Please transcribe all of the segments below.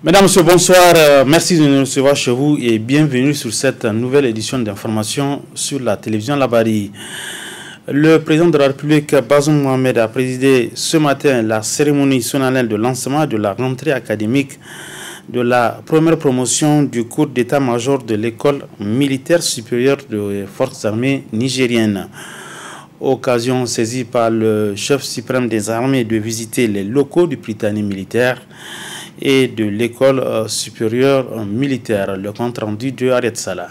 Mesdames, Messieurs, bonsoir. Merci de nous recevoir chez vous et bienvenue sur cette nouvelle édition d'information sur la télévision Labari. Le président de la République, Bazoum Mohamed, a présidé ce matin la cérémonie solennelle de lancement de la rentrée académique de la première promotion du cours d'état-major de l'école militaire supérieure des forces armées nigériennes. Occasion saisie par le chef suprême des armées de visiter les locaux du Prytanée militaire et de l'école supérieure militaire. Le compte rendu de Ariet Salah.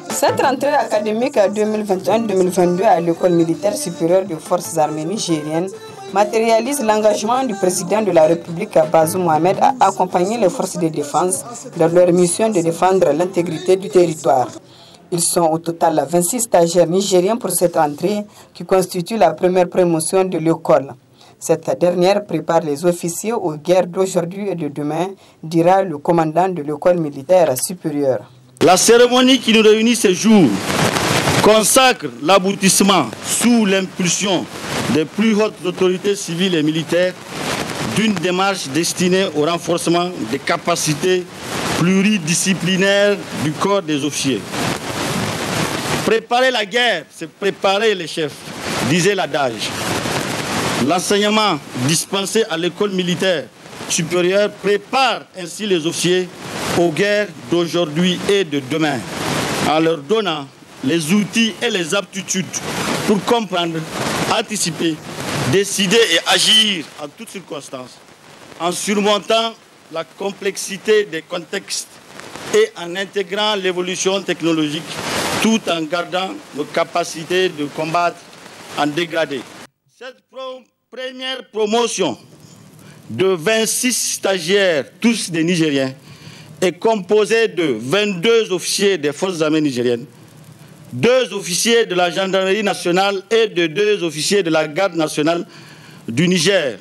Cette rentrée académique 2021-2022 à l'école militaire supérieure des forces armées nigériennes matérialise l'engagement du président de la République, Bazoum Mohamed, à accompagner les forces de défense dans leur mission de défendre l'intégrité du territoire. Ils sont au total 26 stagiaires nigériens pour cette rentrée qui constitue la première promotion de l'école. Cette dernière prépare les officiers aux guerres d'aujourd'hui et de demain, dira le commandant de l'école militaire supérieure. La cérémonie qui nous réunit ce jour consacre l'aboutissement, sous l'impulsion des plus hautes autorités civiles et militaires, d'une démarche destinée au renforcement des capacités pluridisciplinaires du corps des officiers. Préparer la guerre, c'est préparer les chefs, disait l'adage. L'enseignement dispensé à l'école militaire supérieure prépare ainsi les officiers aux guerres d'aujourd'hui et de demain, en leur donnant les outils et les aptitudes pour comprendre, anticiper, décider et agir en toutes circonstances, en surmontant la complexité des contextes et en intégrant l'évolution technologique, tout en gardant nos capacités de combattre en dégradé. Cette première promotion de 26 stagiaires, tous des Nigériens, est composée de 22 officiers des forces armées nigériennes, 2 officiers de la gendarmerie nationale et de 2 officiers de la garde nationale du Niger.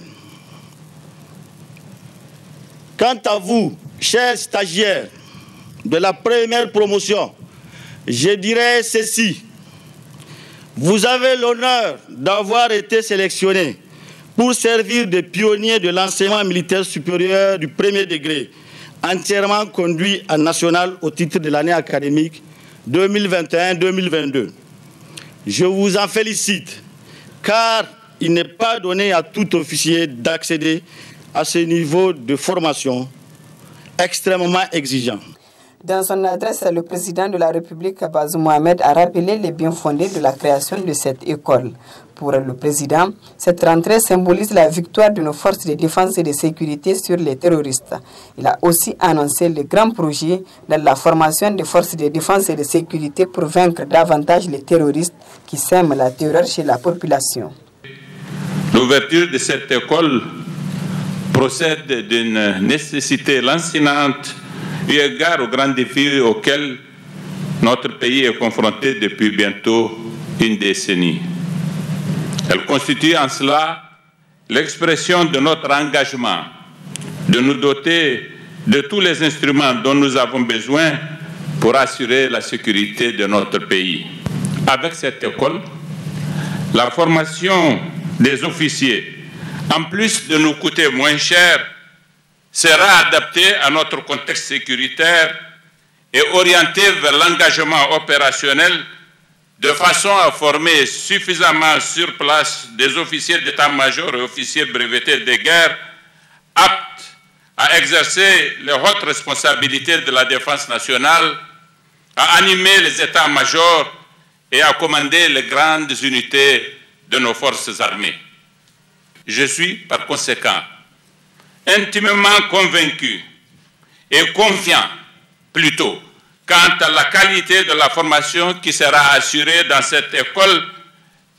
Quant à vous, chers stagiaires de la première promotion, je dirais ceci. Vous avez l'honneur d'avoir été sélectionnés pour servir de pionniers de l'enseignement militaire supérieur du premier degré, entièrement conduit en national au titre de l'année académique 2021-2022. Je vous en félicite, car il n'est pas donné à tout officier d'accéder à ce niveau de formation extrêmement exigeant. Dans son adresse, le président de la République, Bazoum Mohamed, a rappelé les biens fondés de la création de cette école. Pour le président, cette rentrée symbolise la victoire de nos forces de défense et de sécurité sur les terroristes. Il a aussi annoncé le grand projet dans la formation des forces de défense et de sécurité pour vaincre davantage les terroristes qui sèment la terreur chez la population. L'ouverture de cette école procède d'une nécessité lancinante eu égard aux grands défis auxquels notre pays est confronté depuis bientôt une décennie. Elle constitue en cela l'expression de notre engagement de nous doter de tous les instruments dont nous avons besoin pour assurer la sécurité de notre pays. Avec cette école, la formation des officiers, en plus de nous coûter moins cher, sera adaptée à notre contexte sécuritaire et orientée vers l'engagement opérationnel de façon à former suffisamment sur place des officiers d'état-major et officiers brevetés de guerre aptes à exercer les hautes responsabilités de la défense nationale, à animer les états-majors et à commander les grandes unités de nos forces armées. Je suis par conséquent intimement convaincu et confiant plutôt quant à la qualité de la formation qui sera assurée dans cette école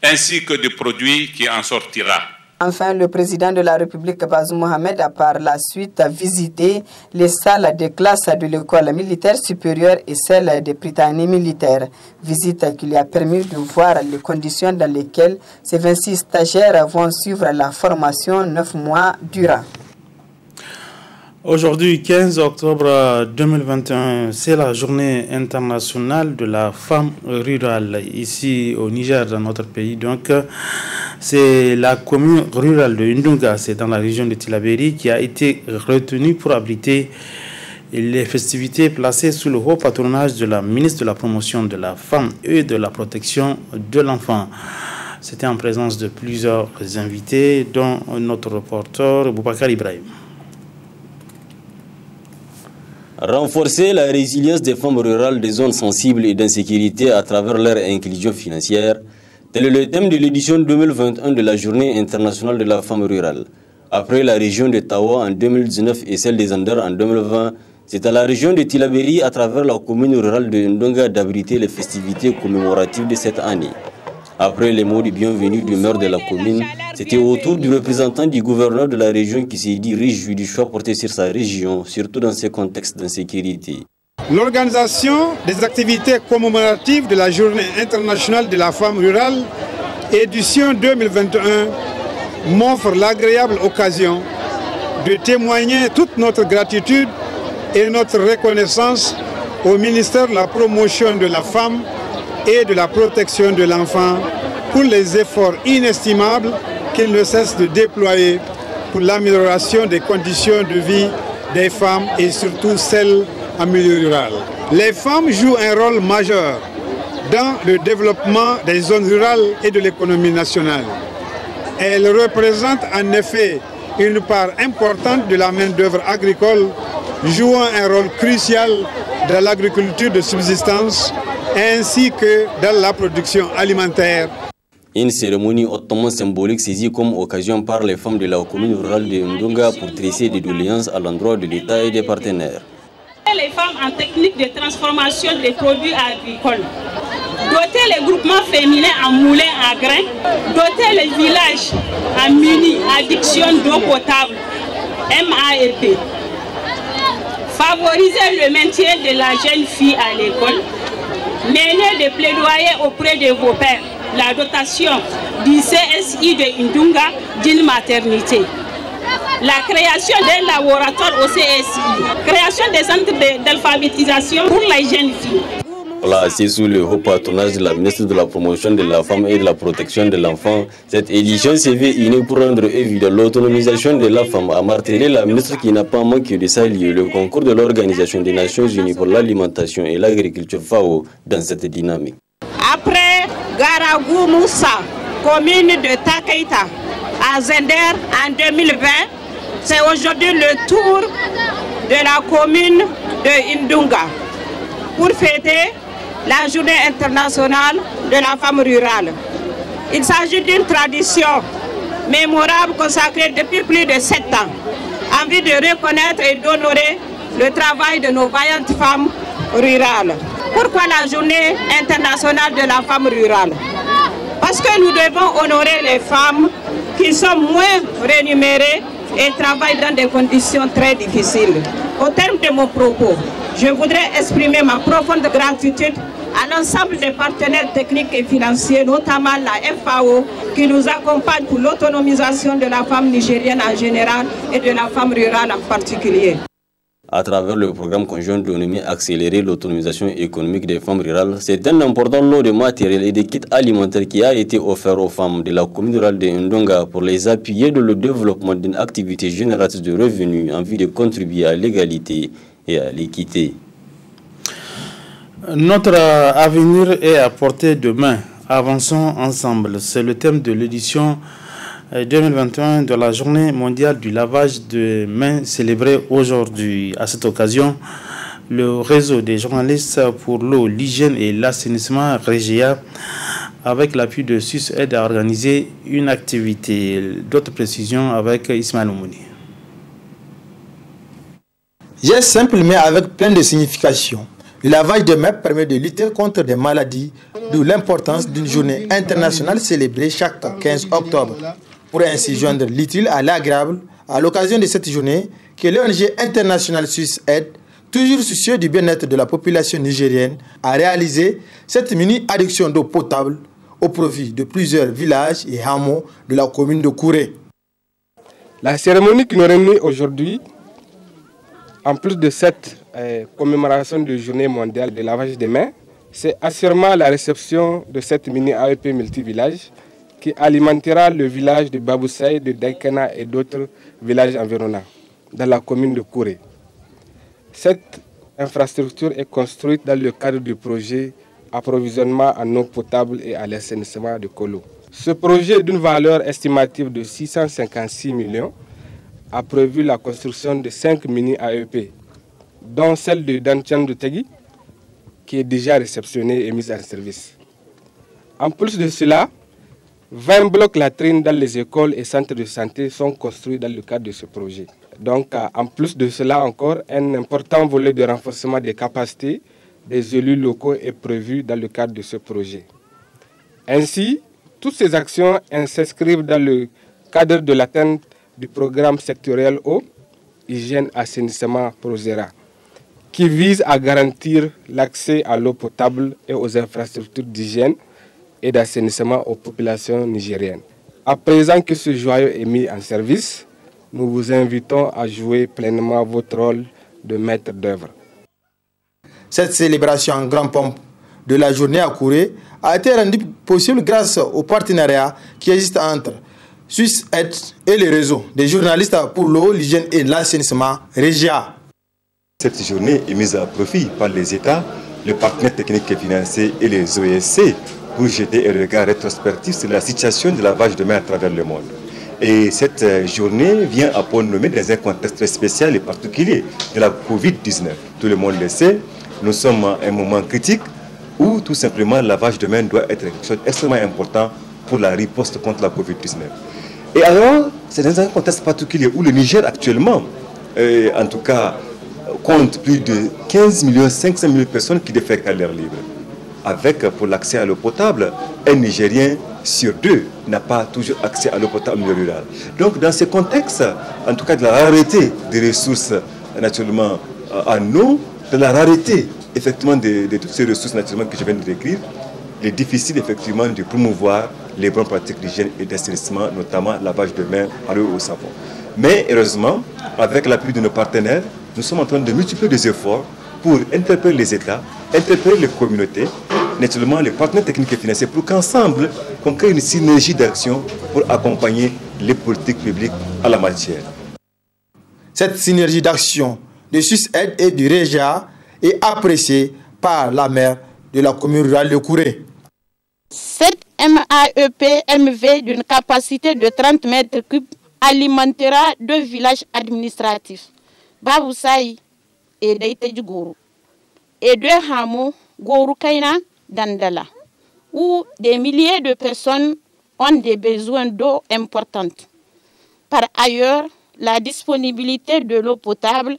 ainsi que du produit qui en sortira. Enfin, le président de la République, Bazoum Mohamed, a par la suite visité les salles de classe de l'école militaire supérieure et celles des Prytanée militaires. Visite qui lui a permis de voir les conditions dans lesquelles ces 26 stagiaires vont suivre la formation 9 mois durant. Aujourd'hui, 15 octobre 2021, c'est la journée internationale de la femme rurale ici au Niger, dans notre pays. Donc, c'est la commune rurale de Ndunga, c'est dans la région de Tillabéri, qui a été retenue pour abriter les festivités placées sous le haut patronage de la ministre de la Promotion de la Femme et de la Protection de l'Enfant. C'était en présence de plusieurs invités, dont notre reporter Boubacar Ibrahim. Renforcer la résilience des femmes rurales des zones sensibles et d'insécurité à travers leur inclusion financière, tel est le thème de l'édition 2021 de la Journée internationale de la femme rurale. Après la région de Tawa en 2019 et celle des Anders en 2020, c'est à la région de Tillabéri, à travers la commune rurale de Ndonga, d'abriter les festivités commémoratives de cette année. Après les mots de bienvenue du maire de la commune, c'était au tour du représentant du gouverneur de la région qui s'est dit réjoui du choix porté sur sa région, surtout dans ces contextes d'insécurité. L'organisation des activités commémoratives de la Journée internationale de la femme rurale, édition 2021, m'offre l'agréable occasion de témoigner toute notre gratitude et notre reconnaissance au ministère de la Promotion de la Femme et de la Protection de l'Enfant pour les efforts inestimables qu'il ne cesse de déployer pour l'amélioration des conditions de vie des femmes et surtout celles en milieu rural. Les femmes jouent un rôle majeur dans le développement des zones rurales et de l'économie nationale. Elles représentent en effet une part importante de la main-d'œuvre agricole, jouant un rôle crucial dans l'agriculture de subsistance ainsi que dans la production alimentaire. Une cérémonie hautement symbolique saisie comme occasion par les femmes de la commune rurale de Ndonga pour tresser des doléances à l'endroit de l'État et des partenaires. Les femmes en technique de transformation des produits agricoles, doter les groupements féminins en moulins à grains, doter les villages en mini-addiction d'eau potable, MAEP, favoriser le maintien de la jeune fille à l'école, mener des plaidoyers auprès de vos pères, la dotation du CSI de Ndunga d'une maternité, la création d'un laboratoire au CSI, création des centres d'alphabétisation pour les jeunes filles. Placée sous le haut patronage de la ministre de la Promotion de la Femme et de la Protection de l'Enfant, cette édition s'est vue unie pour rendre évident l'autonomisation de la femme, a martelé la ministre qui n'a pas manqué de saluer le concours de l'Organisation des Nations Unies pour l'alimentation et l'agriculture FAO dans cette dynamique. Après Garagou Moussa, commune de Takaïta, à Zender en 2020, c'est aujourd'hui le tour de la commune de Ndunga pour fêter la Journée internationale de la femme rurale. Il s'agit d'une tradition mémorable consacrée depuis plus de 7 ans, en vue de reconnaître et d'honorer le travail de nos vaillantes femmes rurales. Pourquoi la Journée internationale de la femme rurale? Parce que nous devons honorer les femmes qui sont moins rémunérées et travaillent dans des conditions très difficiles. Au terme de mon propos, je voudrais exprimer ma profonde gratitude à l'ensemble des partenaires techniques et financiers, notamment la FAO, qui nous accompagne pour l'autonomisation de la femme nigérienne en général et de la femme rurale en particulier. À travers le programme conjoint d'autonomie accélérer l'autonomisation économique des femmes rurales, c'est un important lot de matériel et de kits alimentaires qui a été offert aux femmes de la commune rurale de Ndonga pour les appuyer dans le développement d'une activité génératrice de revenus en vue de contribuer à l'égalité et à l'équité. Notre avenir est à portée de main. Avançons ensemble. C'est le thème de l'édition 2021 de la Journée mondiale du lavage de mains célébrée aujourd'hui. À cette occasion, le réseau des journalistes pour l'eau, l'hygiène et l'assainissement REGIA, avec l'appui de SUS-Aide, a organisé une activité. D'autres précisions avec Ismaël Oumouni. Geste simple mais avec plein de signification. Le lavage de mains permet de lutter contre des maladies, d'où l'importance d'une journée internationale célébrée chaque 15 octobre. Pour ainsi joindre l'utile à l'agréable, à l'occasion de cette journée, que l'ONG internationale SUS-Aide, toujours soucieux du bien-être de la population nigérienne, a réalisé cette mini-adduction d'eau potable au profit de plusieurs villages et hameaux de la commune de Kouré. La cérémonie qui nous réunit aujourd'hui En plus de cette commémoration de journée mondiale de lavage des mains, c'est assurément la réception de cette mini-AEP multivillage qui alimentera le village de Babousaï, de Daikana et d'autres villages environnants dans la commune de Kouré. Cette infrastructure est construite dans le cadre du projet approvisionnement en eau potable et à l'assainissement de Kolo. Ce projet d'une valeur estimative de 656 millions a prévu la construction de 5 mini-AEP, dont celle de Danchan de Tegui, qui est déjà réceptionnée et mise en service. En plus de cela, 20 blocs latrines dans les écoles et centres de santé sont construits dans le cadre de ce projet. Donc, en plus de cela encore, un important volet de renforcement des capacités des élus locaux est prévu dans le cadre de ce projet. Ainsi, toutes ces actions s'inscrivent dans le cadre de l'atteinte du programme sectoriel eau, hygiène, assainissement Prozera, qui vise à garantir l'accès à l'eau potable et aux infrastructures d'hygiène et d'assainissement aux populations nigériennes. À présent que ce joyau est mis en service, nous vous invitons à jouer pleinement votre rôle de maître d'œuvre. Cette célébration en grande pompe de la journée à Kouré a été rendue possible grâce au partenariat qui existe entre Suisse Aide et le réseau des journalistes pour l'eau, l'hygiène et l'assainissement REGIA. Cette journée est mise à profit par les États, les partenaires techniques et financiers et les OSC pour jeter un regard rétrospectif sur la situation de lavage de mains à travers le monde. Et cette journée vient à point nommé dans un contexte très spécial et particulier de la Covid-19. Tout le monde le sait, nous sommes à un moment critique où tout simplement le lavage de mains doit être quelque chose d'extrêmement important pour la riposte contre la Covid-19. Et alors, c'est dans un contexte particulier où le Niger actuellement, en tout cas, compte plus de 15 500 000 personnes qui défèquent à l'air libre. Avec, pour l'accès à l'eau potable, un Nigérien sur 2 n'a pas toujours accès à l'eau potable au milieu rural. Donc, dans ce contexte, en tout cas de la rareté des ressources naturellement en eau, de la rareté effectivement de toutes ces ressources naturellement que je viens de décrire, il est difficile effectivement de promouvoir les bonnes pratiques d'hygiène et d'assainissement, notamment lavage de mains à l'eau et au savon. Mais heureusement, avec l'appui de nos partenaires, nous sommes en train de multiplier des efforts pour interpeller les États, interpeller les communautés, naturellement les partenaires techniques et financiers, pour qu'ensemble, on crée une synergie d'action pour accompagner les politiques publiques à la matière. Cette synergie d'action de Suisse Aide et du REGIA est appréciée par la maire de la commune rurale de Kouré. Cette MAEP-MV d'une capacité de 30 mètres cubes alimentera 2 villages administratifs, Babousaï et Daïtedjougou, et 2 hameaux, Gouroukaina, Dandala, où des milliers de personnes ont des besoins d'eau importants. Par ailleurs, la disponibilité de l'eau potable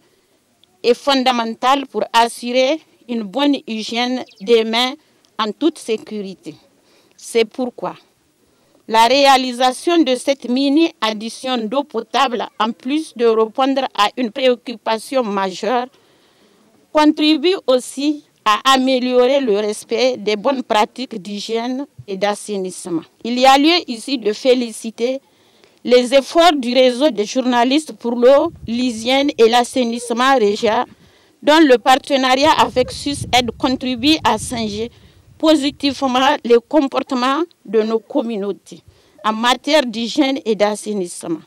est fondamentale pour assurer une bonne hygiène des mains en toute sécurité. C'est pourquoi la réalisation de cette mini-addition d'eau potable, en plus de répondre à une préoccupation majeure, contribue aussi à améliorer le respect des bonnes pratiques d'hygiène et d'assainissement. Il y a lieu ici de féliciter les efforts du réseau des journalistes pour l'eau, l'hygiène et l'assainissement REGIA, dont le partenariat avec Suisse Aide contribue à changer positivement les comportements de nos communautés en matière d'hygiène et d'assainissement.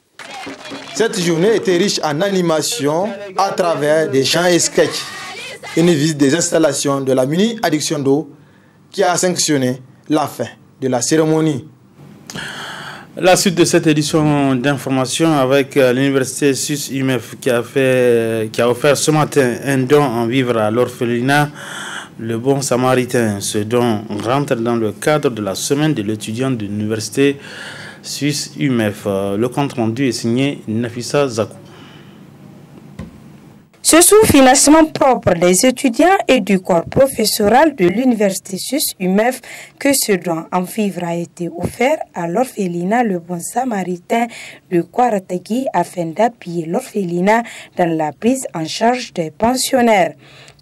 Cette journée était riche en animation à travers des chants et sketchs. Une visite des installations de la mini-adduction d'eau qui a sanctionné la fin de la cérémonie. La suite de cette édition d'information avec l'université Suisse UMF qui a offert ce matin un don en vivre à l'orphelinat Le Bon Samaritain. Ce don rentre dans le cadre de la semaine de l'étudiant de l'université Suisse UMF. Le compte rendu est signé Nafissa Zakou. Ce sous-financement propre des étudiants et du corps professoral de l'université Suisse UMF que ce don en vivre a été offert à l'orphelinat Le Bon Samaritain de Kouaratagui afin d'appuyer l'orphelinat dans la prise en charge des pensionnaires.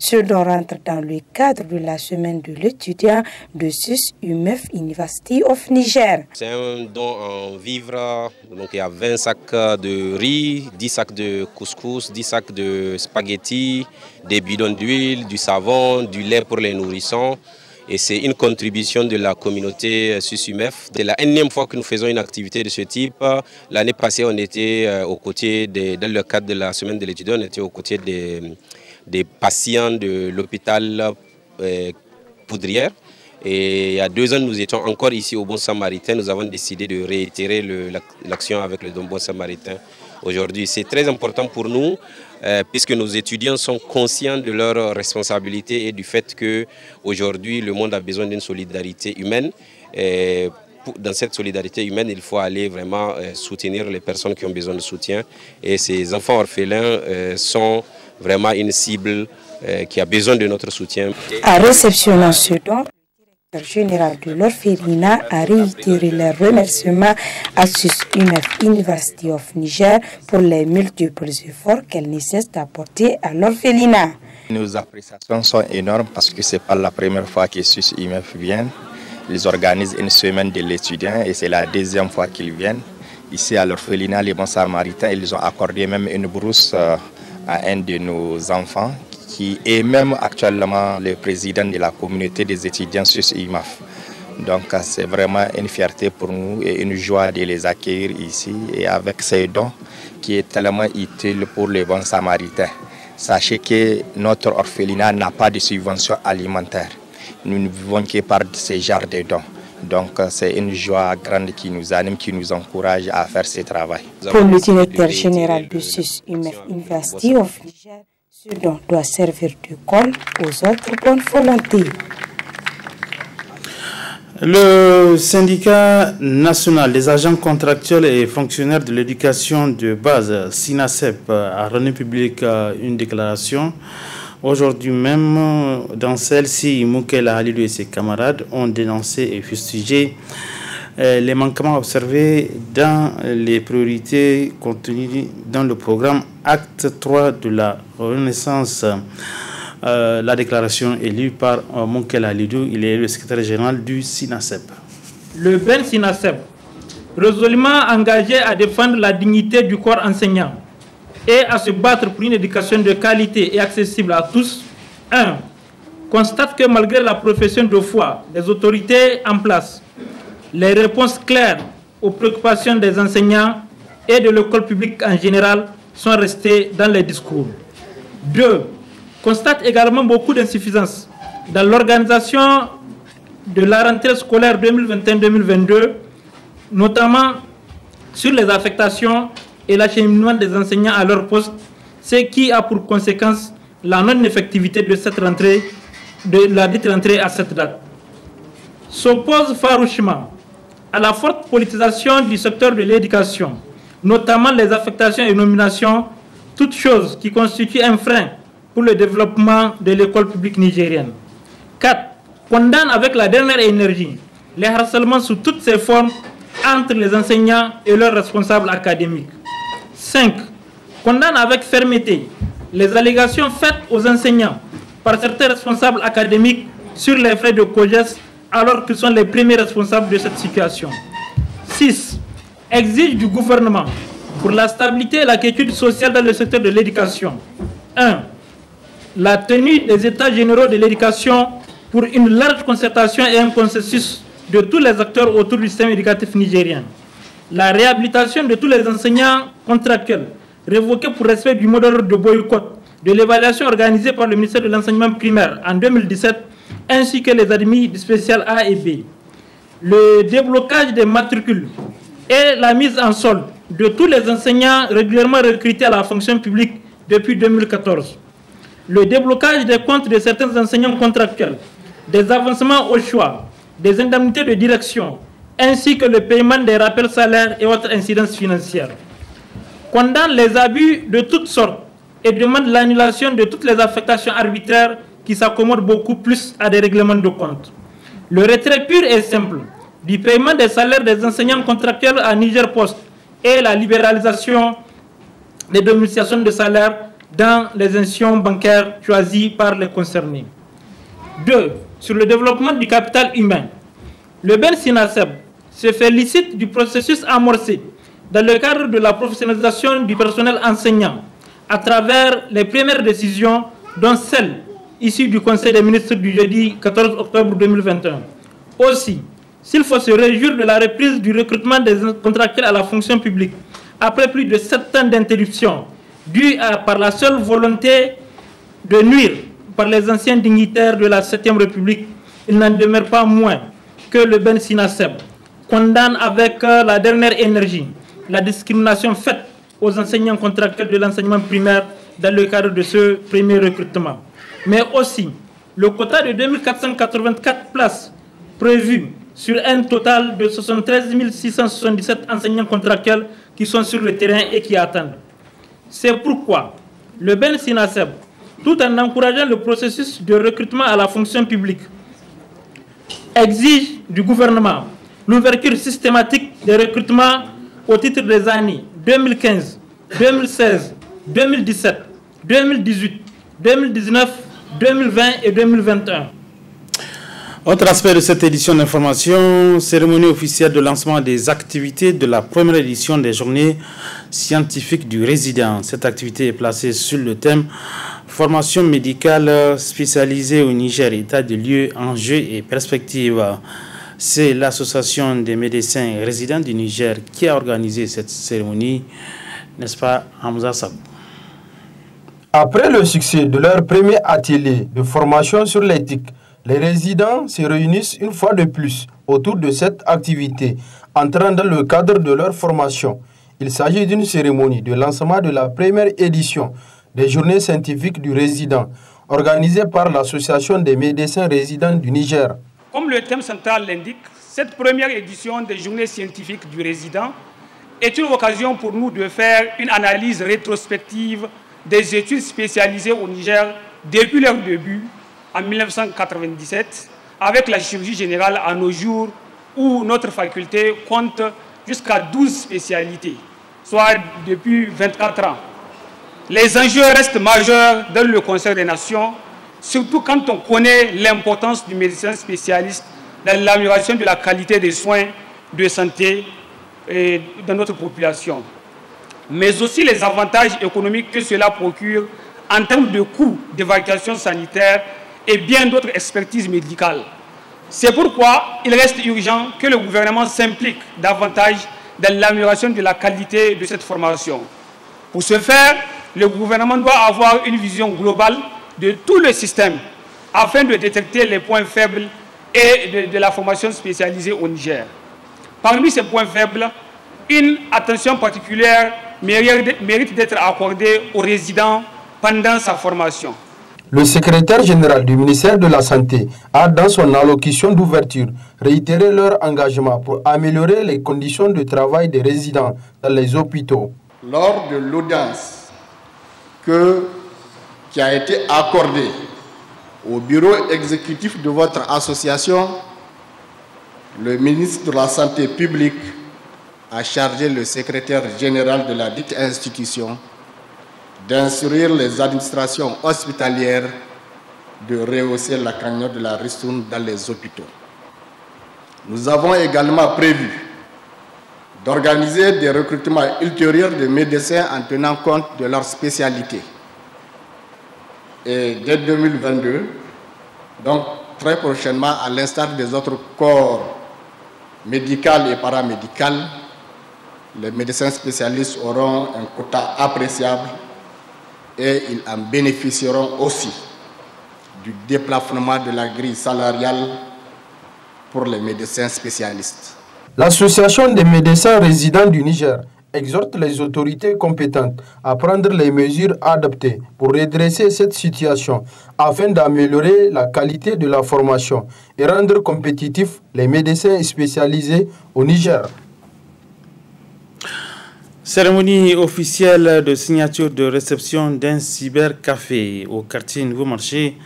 ce dont rentre dans le cadre de la semaine de l'étudiant de SUS-UMEF University of Niger. C'est un don en vivres, donc il y a 20 sacs de riz, 10 sacs de couscous, 10 sacs de spaghettis, des bidons d'huile, du savon, du lait pour les nourrissons. Et c'est une contribution de la communauté SUS-UMEF. C'est la énième fois que nous faisons une activité de ce type. L'année passée, on était aux côtés, dans le cadre de la semaine de l'étudiant, on était aux côtés des patients de l'hôpital Poudrière. Et il y a 2 ans, nous étions encore ici au Bon Samaritain. Nous avons décidé de réitérer l'action avec le Bon Samaritain aujourd'hui. C'est très important pour nous, puisque nos étudiants sont conscients de leurs responsabilités et du fait qu'aujourd'hui, le monde a besoin d'une solidarité humaine. Et dans cette solidarité humaine, il faut aller vraiment soutenir les personnes qui ont besoin de soutien. Et ces enfants orphelins sont vraiment une cible qui a besoin de notre soutien. À réceptionnant ce don, le directeur général de l'orphelinat a réitéré les remerciements à SUS-UMEF University of Niger pour les multiples efforts qu'elle ne cesse d'apporter à l'orphelinat. Nos appréciations sont énormes parce que ce n'est pas la première fois que SUS-UMEF vient. Ils organisent une semaine de l'étudiant et c'est la 2e fois qu'ils viennent. Ici à l'orphelinat Les Bons Samaritains, ils ont accordé même une brousse à un de nos enfants qui est même actuellement le président de la communauté des étudiants SUS-UMEF. Donc c'est vraiment une fierté pour nous et une joie de les accueillir ici et avec ces dons qui est tellement utile pour les Bons Samaritains. Sachez que notre orphelinat n'a pas de subvention alimentaire. Nous ne vivons que par ce genre de dons. Donc c'est une joie grande qui nous anime, qui nous encourage à faire ce travail. Pour le directeur général de SUS-UMEF University of Niger, ce don doit servir de col aux autres bonnes volontés. Le syndicat national des agents contractuels et fonctionnaires de l'éducation de base, SINASEP, a rendu public une déclaration. Aujourd'hui même, dans celle-ci, Moukela Halidou et ses camarades ont dénoncé et fustigé les manquements observés dans les priorités contenues dans le programme Acte 3 de la Renaissance. La déclaration est lue par Moukela Halidou, il est le secrétaire général du SINASEP. Le BEN SINASEP, résolument engagé à défendre la dignité du corps enseignant et à se battre pour une éducation de qualité et accessible à tous, 1. Constate que malgré la profession de foi des autorités en place, les réponses claires aux préoccupations des enseignants et de l'école publique en général sont restées dans les discours. 2. Constate également beaucoup d'insuffisances dans l'organisation de la rentrée scolaire 2021-2022, notamment sur les affectations et l'acheminement des enseignants à leur poste, ce qui a pour conséquence la non-effectivité de cette rentrée, de la dite rentrée à cette date. S'oppose farouchement à la forte politisation du secteur de l'éducation, notamment les affectations et nominations, toutes choses qui constituent un frein pour le développement de l'école publique nigérienne. 4. Condamne avec la dernière énergie les harcèlements sous toutes ses formes entre les enseignants et leurs responsables académiques. 5. Condamne avec fermeté les allégations faites aux enseignants par certains responsables académiques sur les frais de COGES alors qu'ils sont les premiers responsables de cette situation. 6. Exige du gouvernement pour la stabilité et la quiétude sociale dans le secteur de l'éducation. 1. La tenue des états généraux de l'éducation pour une large concertation et un consensus de tous les acteurs autour du système éducatif nigérien. La réhabilitation de tous les enseignants contractuels révoqués pour respect du mot d'ordre de boycott, de l'évaluation organisée par le ministère de l'enseignement primaire en 2017, ainsi que les admis du spécial A et B. Le déblocage des matricules et la mise en solde de tous les enseignants régulièrement recrutés à la fonction publique depuis 2014. Le déblocage des comptes de certains enseignants contractuels, des avancements au choix, des indemnités de direction, ainsi que le paiement des rappels salaires et autres incidences financières. Condamne les abus de toutes sortes et demande l'annulation de toutes les affectations arbitraires qui s'accommodent beaucoup plus à des règlements de compte. Le retrait pur et simple du paiement des salaires des enseignants contractuels à Niger Post et la libéralisation des domiciliations de salaire dans les institutions bancaires choisies par les concernés. 2. Sur le développement du capital humain. Le Ben Sinaseb se félicite du processus amorcé dans le cadre de la professionnalisation du personnel enseignant à travers les premières décisions, dont celle issue du Conseil des ministres du jeudi 14 octobre 2021. Aussi, s'il faut se réjouir de la reprise du recrutement des contractuels à la fonction publique, après plus de 7 ans d'interruption, due par la seule volonté de nuire par les anciens dignitaires de la 7e République, il n'en demeure pas moins que le Ben Sinaseb condamne avec la dernière énergie la discrimination faite aux enseignants contractuels de l'enseignement primaire dans le cadre de ce premier recrutement. Mais aussi le quota de 2484 places prévues sur un total de 73 677 enseignants contractuels qui sont sur le terrain et qui attendent. C'est pourquoi le Ben Sinaseb, tout en encourageant le processus de recrutement à la fonction publique, exige du gouvernement l'ouverture systématique des recrutements au titre des années 2015, 2016, 2017, 2018, 2019, 2020 et 2021. Autre aspect de cette édition d'information, cérémonie officielle de lancement des activités de la première édition des journées scientifiques du résident. Cette activité est placée sur le thème formation médicale spécialisée au Niger, état de lieu, enjeux et perspectives. C'est l'association des médecins résidents du Niger qui a organisé cette cérémonie, n'est-ce pas, Hamza Sabou? Après le succès de leur premier atelier de formation sur l'éthique, les résidents se réunissent une fois de plus autour de cette activité, entrant dans le cadre de leur formation. Il s'agit d'une cérémonie de lancement de la première édition des journées scientifiques du résident, organisée par l'Association des médecins résidents du Niger. Comme le thème central l'indique, cette première édition des journées scientifiques du résident est une occasion pour nous de faire une analyse rétrospective des études spécialisées au Niger depuis leur début en 1997, avec la chirurgie générale à nos jours, où notre faculté compte jusqu'à 12 spécialités, soit depuis 24 ans. Les enjeux restent majeurs dans le Conseil des Nations, surtout quand on connaît l'importance du médecin spécialiste dans l'amélioration de la qualité des soins de santé dans notre population, mais aussi les avantages économiques que cela procure en termes de coûts d'évacuation sanitaire et bien d'autres expertises médicales. C'est pourquoi il reste urgent que le gouvernement s'implique davantage dans l'amélioration de la qualité de cette formation. Pour ce faire, le gouvernement doit avoir une vision globale de tout le système afin de détecter les points faibles et de la formation spécialisée au Niger. Parmi ces points faibles, une attention particulière mérite d'être accordée aux résidents pendant sa formation. Le secrétaire général du ministère de la Santé a, dans son allocution d'ouverture, réitéré leur engagement pour améliorer les conditions de travail des résidents dans les hôpitaux. Lors de l'audience qui a été accordée au bureau exécutif de votre association, le ministre de la Santé publique a chargé le secrétaire général de la dite institution d'instruire les administrations hospitalières de rehausser la cagnotte de la ristourne dans les hôpitaux. Nous avons également prévu d'organiser des recrutements ultérieurs de médecins en tenant compte de leur spécialité. Et dès 2022, donc très prochainement, à l'instar des autres corps médicaux et paramédicaux, les médecins spécialistes auront un quota appréciable et ils en bénéficieront aussi du déplafonnement de la grille salariale pour les médecins spécialistes. L'Association des médecins résidents du Niger exhorte les autorités compétentes à prendre les mesures adaptées pour redresser cette situation afin d'améliorer la qualité de la formation et rendre compétitifs les médecins spécialisés au Niger. Cérémonie officielle de signature de réception d'un cybercafé au quartier Nouveau Marché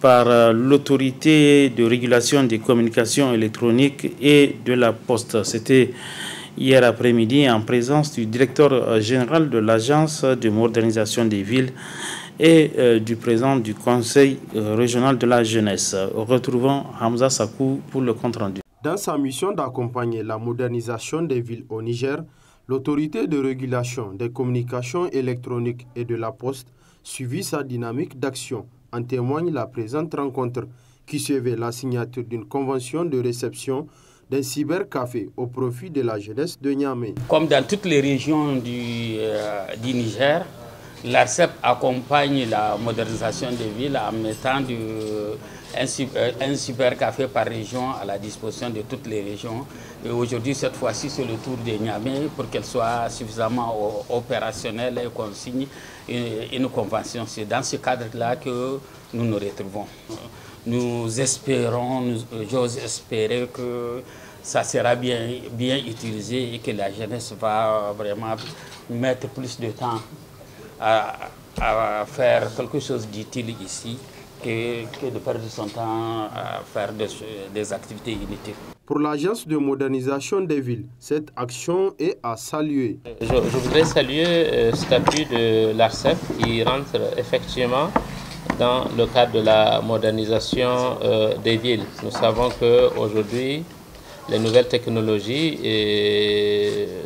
par l'autorité de régulation des communications électroniques et de la poste. C'était hier après-midi en présence du directeur général de l'Agence de modernisation des villes et du président du Conseil régional de la jeunesse. Retrouvons Hamza Sakou pour le compte-rendu. Dans sa mission d'accompagner la modernisation des villes au Niger, l'autorité de régulation des communications électroniques et de la poste suivit sa dynamique d'action. En témoigne la présente rencontre qui suivait la signature d'une convention de réception d'un cybercafé au profit de la jeunesse de Niamey. Comme dans toutes les régions du Niger, l'ARCEP accompagne la modernisation des villes en mettant un cybercafé par région à la disposition de toutes les régions. Et aujourd'hui, cette fois-ci, c'est le tour de Niamey pour qu'elle soit suffisamment opérationnelle et qu'on signe une convention. C'est dans ce cadre-là que nous nous retrouvons. Nous espérons, j'ose espérer que ça sera bien utilisé et que la jeunesse va vraiment mettre plus de temps à faire quelque chose d'utile ici que de perdre son temps à faire des activités inutiles. Pour l'Agence de modernisation des villes, cette action est à saluer. Je voudrais saluer cet appui de l'ARCEP qui rentre effectivement dans le cadre de la modernisation des villes. Nous savons qu'aujourd'hui, les nouvelles technologies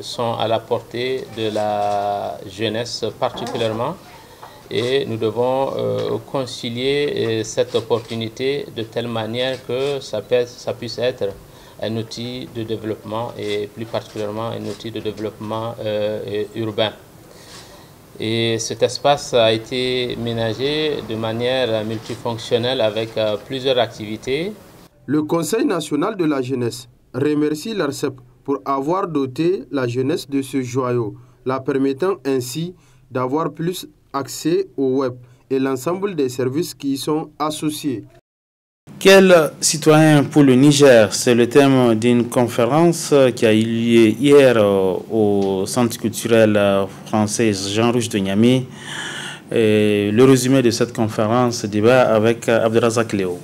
sont à la portée de la jeunesse particulièrement et nous devons concilier cette opportunité de telle manière que ça puisse être un outil de développement et plus particulièrement un outil de développement urbain. Et cet espace a été ménagé de manière multifonctionnelle avec plusieurs activités. Le Conseil national de la jeunesse remercie l'ARCEP pour avoir doté la jeunesse de ce joyau, la permettant ainsi d'avoir plus accès au web et l'ensemble des services qui y sont associés. Quel citoyen pour le Niger? C'est le thème d'une conférence qui a eu lieu hier au Centre culturel français Jean Rouge de Niamey. Le résumé de cette conférence débat avec Abdelrazak Léo.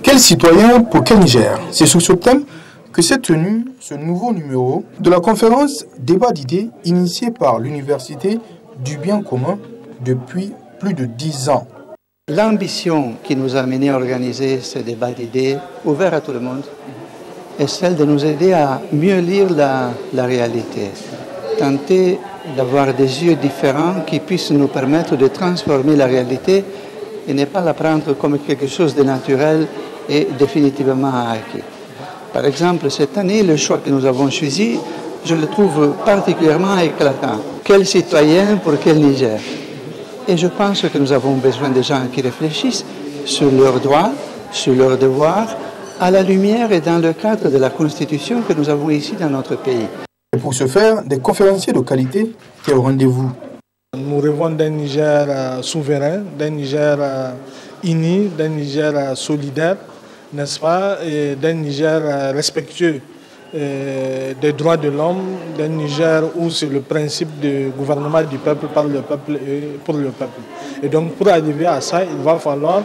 Quel citoyen pour quel Niger? C'est sous ce thème que s'est tenu ce nouveau numéro de la conférence Débat d'idées initiée par l'Université du bien commun depuis plus de 10 ans. L'ambition qui nous a amené à organiser ce débat d'idées ouvert à tout le monde est celle de nous aider à mieux lire la réalité, tenter d'avoir des yeux différents qui puissent nous permettre de transformer la réalité et ne pas la prendre comme quelque chose de naturel et définitivement acquis. Par exemple, cette année, le choix que nous avons choisi, je le trouve particulièrement éclatant. Quel citoyen pour quel Niger? Et je pense que nous avons besoin de gens qui réfléchissent sur leurs droits, sur leurs devoirs, à la lumière et dans le cadre de la Constitution que nous avons ici dans notre pays. Et pour ce faire, des conférenciers de qualité qui au rendez-vous. Nous rêvons d'un Niger souverain, d'un Niger uni, d'un Niger solidaire, n'est-ce pas, et d'un Niger respectueux des droits de l'homme, d'un Niger où c'est le principe de gouvernement du peuple, par le peuple et pour le peuple. Et donc pour arriver à ça, il va falloir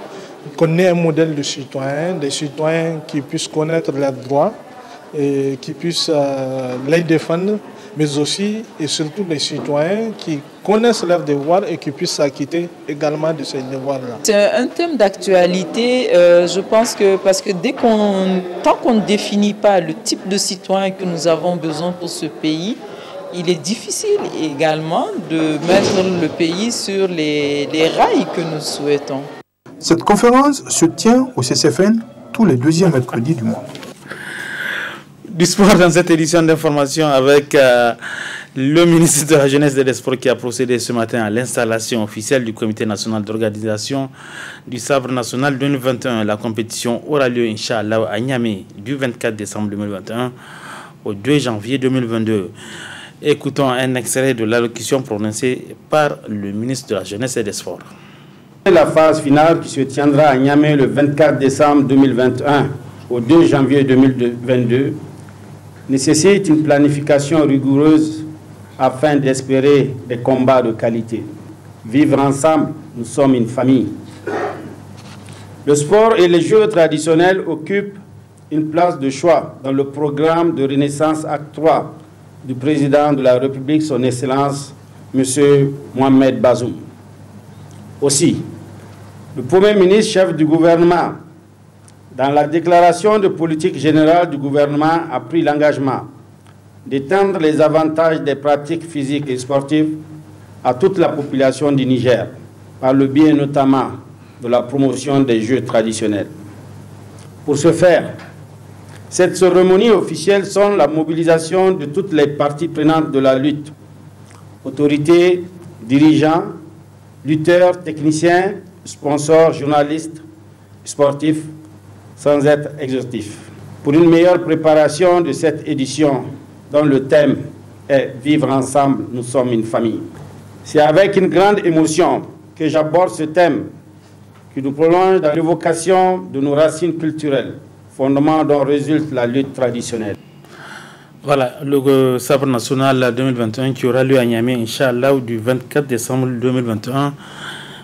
qu'on ait un modèle de citoyens, des citoyens qui puissent connaître leurs droits et qui puissent les défendre, mais aussi et surtout des citoyens qui connaissent leurs devoirs et qui puissent s'acquitter également de ces devoirs-là. C'est un thème d'actualité, je pense que parce que tant qu'on ne définit pas le type de citoyen que nous avons besoin pour ce pays, il est difficile également de mettre le pays sur les rails que nous souhaitons. Cette conférence se tient au CCFN tous les deuxièmes mercredis du mois. Du sport dans cette édition d'information avec le ministre de la Jeunesse et des Sports qui a procédé ce matin à l'installation officielle du Comité national d'organisation du Sabre national 2021. La compétition aura lieu, Inch'Allah, à Niamey du 24 décembre 2021 au 2 janvier 2022. Écoutons un extrait de l'allocution prononcée par le ministre de la Jeunesse et des Sports. La phase finale qui se tiendra à Niamey le 24 décembre 2021 au 2 janvier 2022 nécessite une planification rigoureuse afin d'espérer des combats de qualité. Vivre ensemble, nous sommes une famille. Le sport et les jeux traditionnels occupent une place de choix dans le programme de Renaissance Acte 3 du président de la République, son Excellence, M. Mohamed Bazoum. Aussi, le Premier ministre, chef du gouvernement, dans la déclaration de politique générale du gouvernement, a pris l'engagement d'étendre les avantages des pratiques physiques et sportives à toute la population du Niger, par le biais notamment de la promotion des jeux traditionnels. Pour ce faire, cette cérémonie officielle sonne la mobilisation de toutes les parties prenantes de la lutte, autorités, dirigeants, lutteurs, techniciens, sponsors, journalistes, sportifs, sans être exhaustif. Pour une meilleure préparation de cette édition, dont le thème est « Vivre ensemble, nous sommes une famille ». C'est avec une grande émotion que j'aborde ce thème qui nous prolonge dans l'évocation de nos racines culturelles, fondement dont résulte la lutte traditionnelle. Voilà, le sabre national 2021 qui aura lieu à Niamey, Inch'Allah, du 24 décembre 2021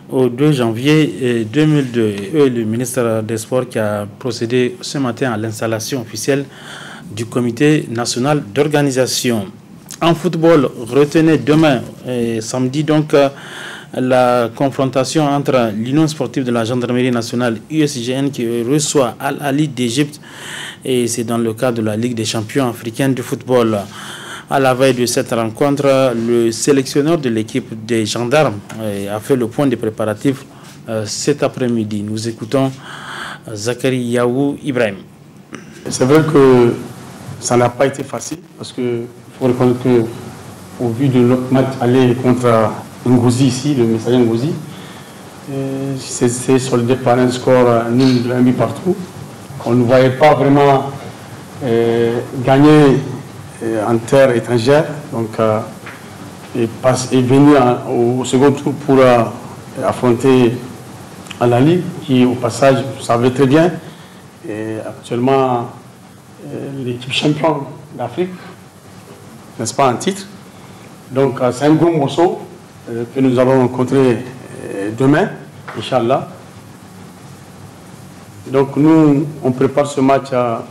au 2 janvier 2002. Et le ministre des Sports qui a procédé ce matin à l'installation officielle du comité national d'organisation. En football, retenez demain et samedi donc la confrontation entre l'Union sportive de la gendarmerie nationale USGN qui reçoit Al Ahly d'Égypte, et c'est dans le cadre de la Ligue des champions africaine de football. À la veille de cette rencontre, le sélectionneur de l'équipe des gendarmes a fait le point des préparatifs cet après-midi. Nous écoutons Zakari Yaou Ibrahim. C'est vrai que ça n'a pas été facile parce qu'il faut reconnaître qu'au vu de notre match aller contre Ngozi ici, le messager Ngozi, c'est soldé par un score nul de 1 but partout. On ne voyait pas vraiment gagner en terre étrangère, donc et venir au second tour pour affronter Al Ahly, qui au passage, vous savez très bien, est actuellement l'équipe championne d'Afrique, n'est-ce pas, en titre. Donc c'est un gros morceau que nous allons rencontrer demain, Inch'Allah. Donc nous, on prépare ce match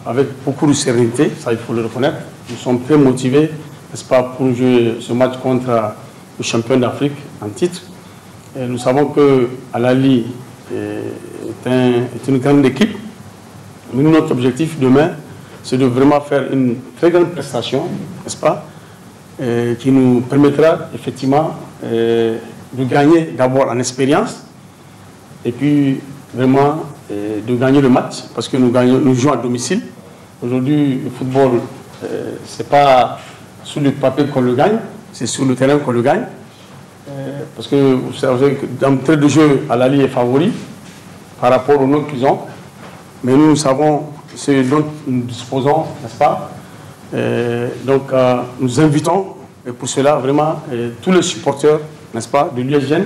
avec beaucoup de sérénité, ça il faut le reconnaître. Nous sommes très motivés, n'est-ce pas, pour jouer ce match contre le champion d'Afrique en titre. Et nous savons que Al Ahly est une grande équipe. Nous, notre objectif demain, c'est de vraiment faire une très grande prestation, n'est-ce pas, qui nous permettra effectivement de gagner d'abord en expérience et puis vraiment de gagner le match parce que nous jouons à domicile. Aujourd'hui, le football, c'est pas sur le papier qu'on le gagne, c'est sur le terrain qu'on le gagne. Parce que vous savez que dans le trait de jeu, Al Ahly est favori par rapport aux notes qu'ils ont. Mais nous savons ce dont nous disposons, n'est-ce pas? Donc nous invitons, et pour cela vraiment, tous les supporters, n'est-ce pas, de l'USGN,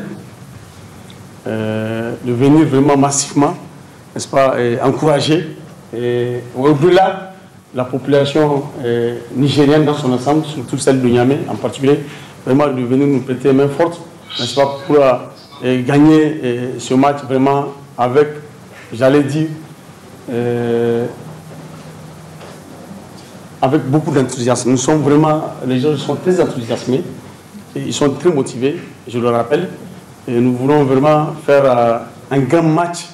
de venir vraiment massivement, n'est-ce pas, encourager, au-delà la population nigérienne dans son ensemble, surtout celle de Niamey en particulier, vraiment de venir nous prêter main forte, n'est-ce pas, pour gagner ce match vraiment avec, j'allais dire, avec beaucoup d'enthousiasme. Nous sommes vraiment, les gens sont très enthousiasmés, et ils sont très motivés, je le rappelle, et nous voulons vraiment faire un grand match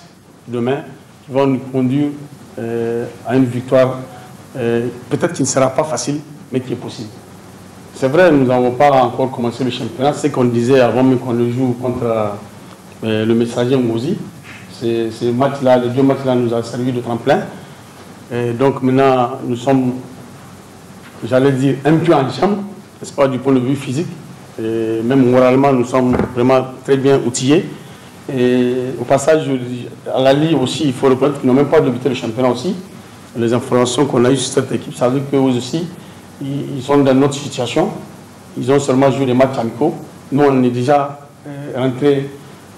demain qui va nous conduire à une victoire, peut-être qui ne sera pas facile, mais qui est possible. C'est vrai, nous n'avons pas encore commencé le championnat, c'est ce qu'on disait avant même qu'on le joue contre le messager Ngozi. Ces matchs-là, les deux matchs-là nous ont servi de tremplin. Et donc maintenant, nous sommes, j'allais dire, un peu en jambe, n'est-ce pas, du point de vue physique. Et même moralement, nous sommes vraiment très bien outillés. Et au passage, à la Ligue aussi, il faut reconnaître qu'ils n'ont même pas débuté le championnat aussi. Les informations qu'on a eues sur cette équipe, ça veut dire qu'eux aussi, ils sont dans notre situation. Ils ont seulement joué des matchs amicaux. Nous, on est déjà rentrés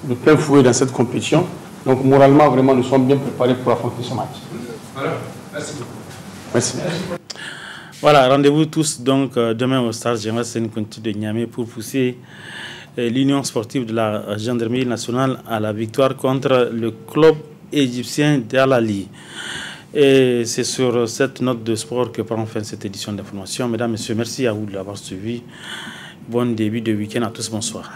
de plein fouet dans cette compétition. Donc, moralement, vraiment, nous sommes bien préparés pour affronter ce match. Voilà. Merci beaucoup. Merci. Voilà, rendez-vous tous donc demain au Stade Général Séné-Conti de Niamey pour pousser l'Union sportive de la gendarmerie nationale à la victoire contre le club égyptien d'Al Ahly. Et c'est sur cette note de sport que prend fin cette édition d'information. Mesdames, Messieurs, merci à vous de l'avoir suivi. Bon début de week-end à tous. Bonsoir.